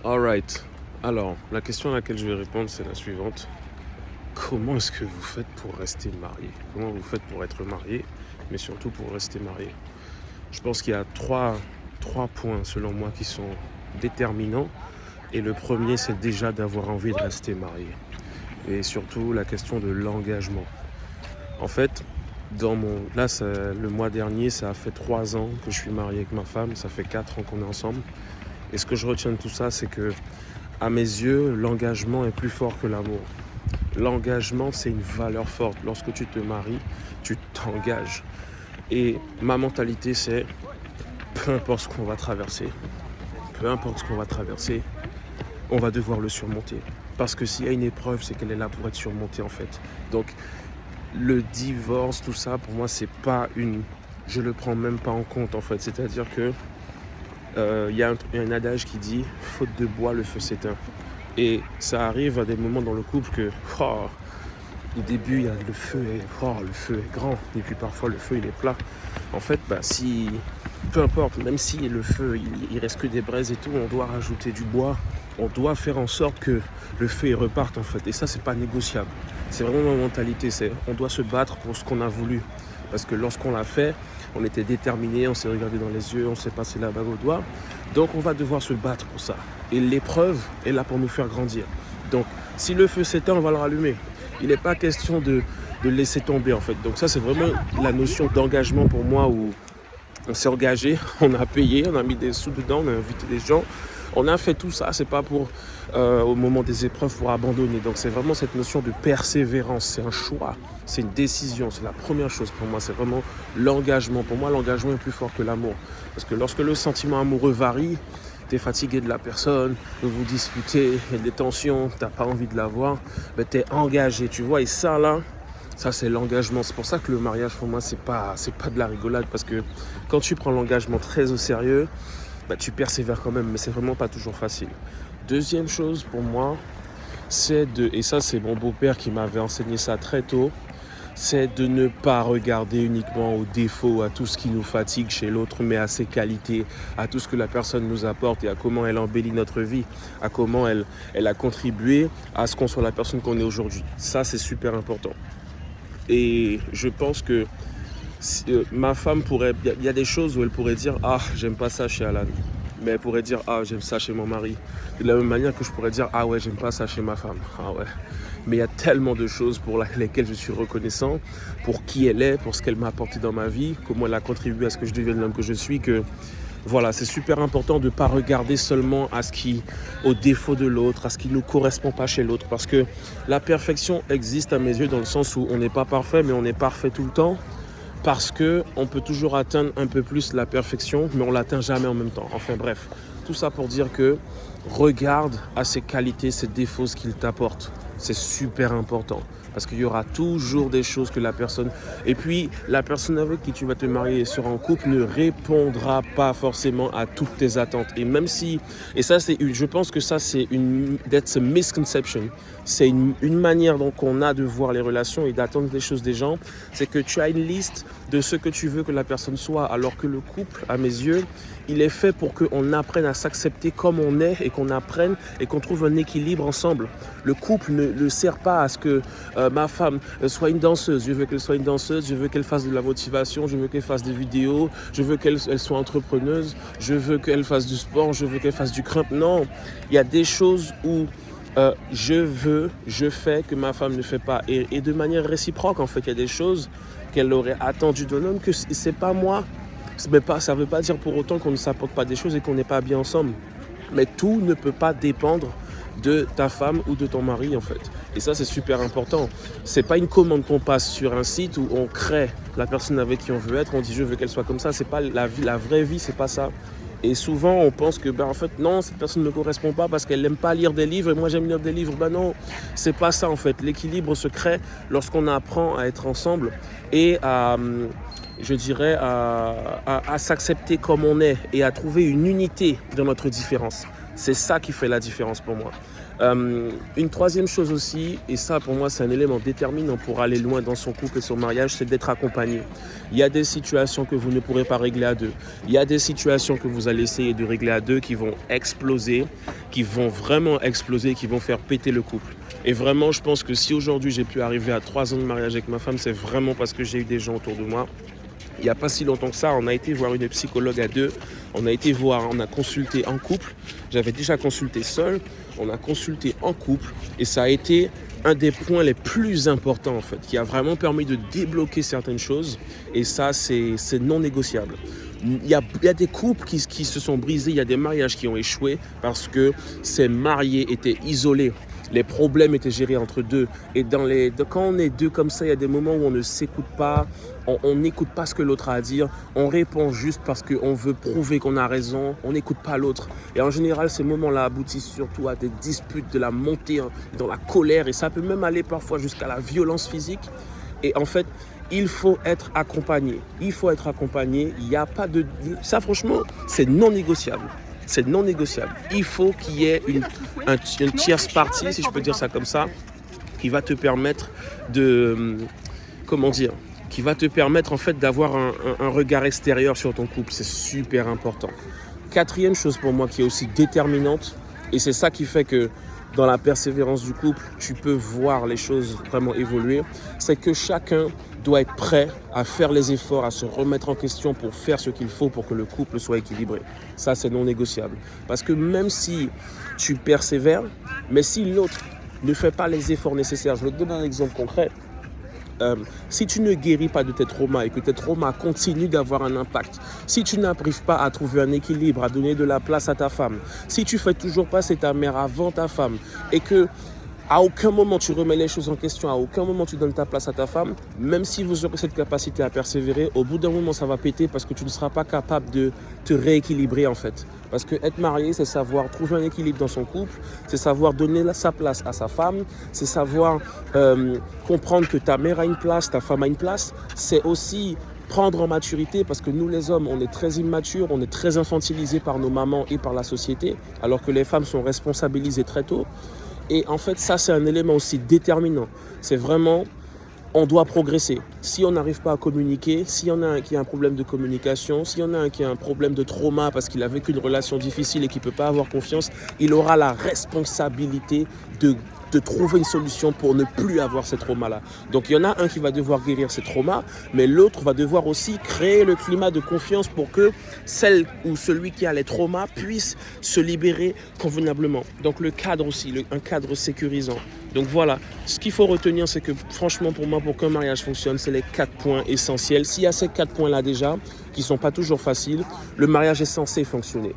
Alright. Alors, la question à laquelle je vais répondre, c'est la suivante. Comment est-ce que vous faites pour rester marié? Comment vous faites pour être marié, mais surtout pour rester marié? Je pense qu'il y a trois points, selon moi, qui sont déterminants. Et le premier, c'est déjà d'avoir envie de rester marié. Et surtout, la question de l'engagement. En fait, le mois dernier, ça a fait 3 ans que je suis marié avec ma femme. Ça fait 4 ans qu'on est ensemble. Et ce que je retiens de tout ça, c'est que, à mes yeux, l'engagement est plus fort que l'amour. L'engagement, c'est une valeur forte. Lorsque tu te maries, tu t'engages. Et ma mentalité, c'est peu importe ce qu'on va traverser, on va devoir le surmonter. Parce que s'il y a une épreuve, c'est qu'elle est là pour être surmontée en fait. Donc, le divorce, tout ça, pour moi, c'est pas je le prends même pas en compte en fait. C'est-à-dire que il y a un adage qui dit faute de bois, le feu s'éteint. Et ça arrive à des moments dans le couple que au début, le feu est grand, et puis parfois le feu il est plat. En fait, peu importe, même si le feu il reste que des braises et tout, on doit rajouter du bois, on doit faire en sorte que le feu il reparte en fait. Et ça, c'est pas négociable. C'est vraiment ma mentalité, on doit se battre pour ce qu'on a voulu. Parce que lorsqu'on l'a fait, on était déterminés, on s'est regardé dans les yeux, on s'est passé la bague au doigt. Donc on va devoir se battre pour ça. Et l'épreuve est là pour nous faire grandir. Donc si le feu s'éteint, on va le rallumer. Il n'est pas question de laisser tomber en fait. Donc ça, c'est vraiment la notion d'engagement pour moi où on s'est engagé, on a payé, on a mis des sous dedans, on a invité des gens. On a fait tout ça, c'est pas pour au moment des épreuves pour abandonner. Donc c'est vraiment cette notion de persévérance, c'est un choix, c'est une décision, c'est la première chose pour moi, c'est vraiment l'engagement. Pour moi, l'engagement est plus fort que l'amour. Parce que lorsque le sentiment amoureux varie, tu es fatigué de la personne, vous vous disputez, il y a des tensions, tu n'as pas envie de la voir, mais tu es engagé, tu vois. Et ça là, ça c'est l'engagement. C'est pour ça que le mariage pour moi c'est pas de la rigolade. Parce que quand tu prends l'engagement très au sérieux, tu persévères quand même, mais c'est vraiment pas toujours facile. Deuxième chose pour moi, et ça c'est mon beau-père qui m'avait enseigné ça très tôt, c'est de ne pas regarder uniquement aux défauts, à tout ce qui nous fatigue chez l'autre, mais à ses qualités, à tout ce que la personne nous apporte et à comment elle embellit notre vie, à comment elle a contribué à ce qu'on soit la personne qu'on est aujourd'hui. Ça, c'est super important. Et je pense que ma femme il y a des choses où elle pourrait dire « Ah, j'aime pas ça chez Alan ». Mais elle pourrait dire « Ah, j'aime ça chez mon mari ». De la même manière que je pourrais dire « Ah ouais, j'aime pas ça chez ma femme ». Ah ouais. Mais il y a tellement de choses pour lesquelles je suis reconnaissant, pour qui elle est, pour ce qu'elle m'a apporté dans ma vie, comment elle a contribué à ce que je devienne l'homme que je suis, que voilà, c'est super important de ne pas regarder seulement au défaut de l'autre, à ce qui ne nous correspond pas chez l'autre. Parce que la perfection existe à mes yeux dans le sens où on n'est pas parfait, mais on est parfait tout le temps. Parce qu'on peut toujours atteindre un peu plus la perfection, mais on ne l'atteint jamais en même temps. Enfin bref, tout ça pour dire que regarde à ses qualités, ses défauts, ce qu'il t'apporte. C'est super important. Parce qu'il y aura toujours des choses que la personne... Et puis, la personne avec qui tu vas te marier et sera en couple ne répondra pas forcément à toutes tes attentes. Et même si... Et ça, je pense que ça, that's a misconception. C'est une manière donc qu'on a de voir les relations et d'attendre des choses des gens. C'est que tu as une liste de ce que tu veux que la personne soit. Alors que le couple, à mes yeux, il est fait pour qu'on apprenne à s'accepter comme on est et qu'on apprenne et qu'on trouve un équilibre ensemble. Le couple ne sert pas à ce que ma femme soit une danseuse. Je veux qu'elle soit une danseuse, je veux qu'elle fasse de la motivation, je veux qu'elle fasse des vidéos, je veux qu'elle soit entrepreneuse, je veux qu'elle fasse du sport, je veux qu'elle fasse du crump. Non, il y a des choses où je fais que ma femme ne fait pas. Et de manière réciproque, en fait, il y a des choses qu'elle aurait attendu d'un homme que c'est pas moi. Ça ne veut pas dire pour autant qu'on ne s'apporte pas des choses et qu'on n'est pas bien ensemble. Mais tout ne peut pas dépendre de ta femme ou de ton mari en fait. Et ça c'est super important. C'est pas une commande qu'on passe sur un site où on crée la personne avec qui on veut être, on dit je veux qu'elle soit comme ça. C'est pas la vie, la vraie vie, c'est pas ça. Et souvent on pense que en fait non, cette personne ne me correspond pas parce qu'elle n'aime pas lire des livres et moi j'aime lire des livres. Non, c'est pas ça en fait. L'équilibre se crée lorsqu'on apprend à être ensemble et à je dirais, à s'accepter comme on est et à trouver une unité dans notre différence. C'est ça qui fait la différence pour moi. Une troisième chose aussi, et ça pour moi c'est un élément déterminant pour aller loin dans son couple et son mariage, c'est d'être accompagné. Il y a des situations que vous ne pourrez pas régler à deux. Il y a des situations que vous allez essayer de régler à deux qui vont exploser, qui vont vraiment exploser, qui vont faire péter le couple. Et vraiment, je pense que si aujourd'hui j'ai pu arriver à 3 ans de mariage avec ma femme, c'est vraiment parce que j'ai eu des gens autour de moi. Il n'y a pas si longtemps que ça, on a été voir une psychologue à deux, on a consulté en couple, j'avais déjà consulté seul, on a consulté en couple et ça a été un des points les plus importants en fait, qui a vraiment permis de débloquer certaines choses et ça c'est non négociable. Il y a des couples qui se sont brisés, il y a des mariages qui ont échoué parce que ces mariés étaient isolés. Les problèmes étaient gérés entre deux. Et quand on est deux comme ça, il y a des moments où on ne s'écoute pas, on n'écoute pas ce que l'autre a à dire, on répond juste parce qu'on veut prouver qu'on a raison, on n'écoute pas l'autre. Et en général, ces moments-là aboutissent surtout à des disputes, de la montée dans la colère, et ça peut même aller parfois jusqu'à la violence physique. Et en fait, il faut être accompagné. Il faut être accompagné. Il n'y a pas de... Ça, franchement, c'est non négociable. C'est non négociable. Il faut qu'il y ait une tierce partie, si je peux dire ça comme ça, qui va te permettre de... Comment dire ? Qui va te permettre en fait d'avoir un regard extérieur sur ton couple. C'est super important. Quatrième chose pour moi qui est aussi déterminante, et c'est ça qui fait que dans la persévérance du couple, tu peux voir les choses vraiment évoluer, c'est que chacun doit être prêt à faire les efforts, à se remettre en question pour faire ce qu'il faut pour que le couple soit équilibré. Ça, c'est non négociable. Parce que même si tu persévères, mais si l'autre ne fait pas les efforts nécessaires, je vais te donner un exemple concret. Si tu ne guéris pas de tes traumas et que tes traumas continuent d'avoir un impact, si tu n'arrives pas à trouver un équilibre, à donner de la place à ta femme, si tu fais toujours passer ta mère avant ta femme et que à aucun moment tu remets les choses en question, à aucun moment tu donnes ta place à ta femme, même si vous aurez cette capacité à persévérer, au bout d'un moment ça va péter parce que tu ne seras pas capable de te rééquilibrer en fait. Parce que être marié, c'est savoir trouver un équilibre dans son couple, c'est savoir donner sa place à sa femme, c'est savoir comprendre que ta mère a une place, ta femme a une place, c'est aussi prendre en maturité parce que nous les hommes, on est très immatures, on est très infantilisés par nos mamans et par la société, alors que les femmes sont responsabilisées très tôt. Et en fait, ça, c'est un élément aussi déterminant. C'est vraiment, on doit progresser. Si on n'arrive pas à communiquer, s'il y en a un qui a un problème de communication, s'il y en a un qui a un problème de trauma parce qu'il a vécu une relation difficile et qui ne peut pas avoir confiance, il aura la responsabilité de trouver une solution pour ne plus avoir ces traumas-là. Donc, il y en a un qui va devoir guérir ces traumas, mais l'autre va devoir aussi créer le climat de confiance pour que celle ou celui qui a les traumas puisse se libérer convenablement. Donc, le cadre aussi, un cadre sécurisant. Donc voilà, ce qu'il faut retenir, c'est que franchement pour moi, pour qu'un mariage fonctionne, c'est les 4 points essentiels. S'il y a ces 4 points-là déjà, qui ne sont pas toujours faciles, le mariage est censé fonctionner.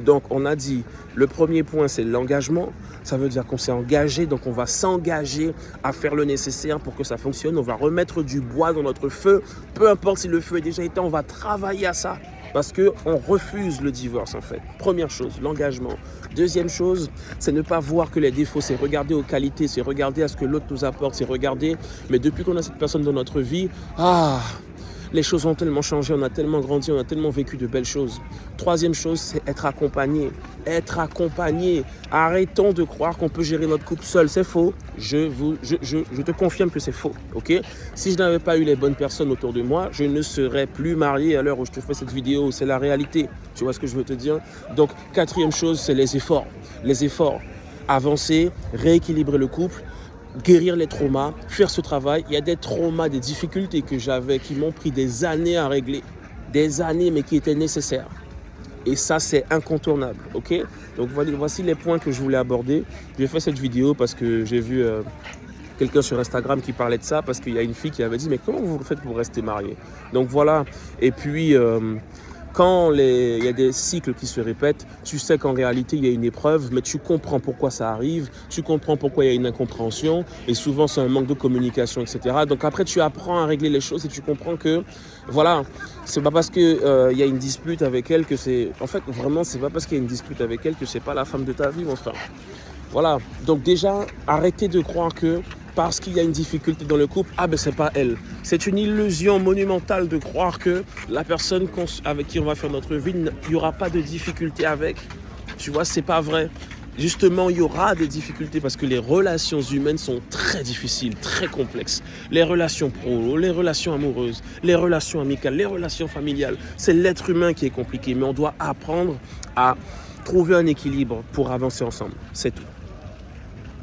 Donc on a dit, le premier point c'est l'engagement, ça veut dire qu'on s'est engagé, donc on va s'engager à faire le nécessaire pour que ça fonctionne, on va remettre du bois dans notre feu, peu importe si le feu est déjà éteint, on va travailler à ça. Parce qu'on refuse le divorce en fait. Première chose, l'engagement. Deuxième chose, c'est ne pas voir que les défauts, c'est regarder aux qualités, c'est regarder à ce que l'autre nous apporte, c'est regarder, mais depuis qu'on a cette personne dans notre vie, les choses ont tellement changé, on a tellement grandi, on a tellement vécu de belles choses. Troisième chose, c'est être accompagné. Être accompagné. Arrêtons de croire qu'on peut gérer notre couple seul. C'est faux. Je te confirme que c'est faux. Okay? Si je n'avais pas eu les bonnes personnes autour de moi, je ne serais plus marié à l'heure où je te fais cette vidéo. C'est la réalité. Tu vois ce que je veux te dire? Donc, quatrième chose, c'est les efforts. Les efforts. Avancer, rééquilibrer le couple. Guérir les traumas, faire ce travail. Il y a des traumas, des difficultés que j'avais qui m'ont pris des années à régler. Des années, mais qui étaient nécessaires. Et ça, c'est incontournable. Ok? Donc, voici les points que je voulais aborder. J'ai fait cette vidéo parce que j'ai vu quelqu'un sur Instagram qui parlait de ça, parce qu'il y a une fille qui avait dit « Mais comment vous faites pour rester marié ?» Donc, voilà. Et puis... quand il y a des cycles qui se répètent, tu sais qu'en réalité, il y a une épreuve, mais tu comprends pourquoi ça arrive, tu comprends pourquoi il y a une incompréhension, et souvent, c'est un manque de communication, etc. Donc après, tu apprends à régler les choses et tu comprends que, voilà, c'est pas parce qu'il y a une dispute avec elle que c'est... En fait, vraiment, c'est pas parce qu'il y a une dispute avec elle que c'est pas la femme de ta vie, mon frère. Voilà. Donc déjà, arrêtez de croire que parce qu'il y a une difficulté dans le couple, ah ben c'est pas elle. C'est une illusion monumentale de croire que la personne avec qui on va faire notre vie, il n'y aura pas de difficulté avec. Tu vois, c'est pas vrai. Justement, il y aura des difficultés parce que les relations humaines sont très difficiles, très complexes. Les relations pro, les relations amoureuses, les relations amicales, les relations familiales. C'est l'être humain qui est compliqué, mais on doit apprendre à trouver un équilibre pour avancer ensemble. C'est tout.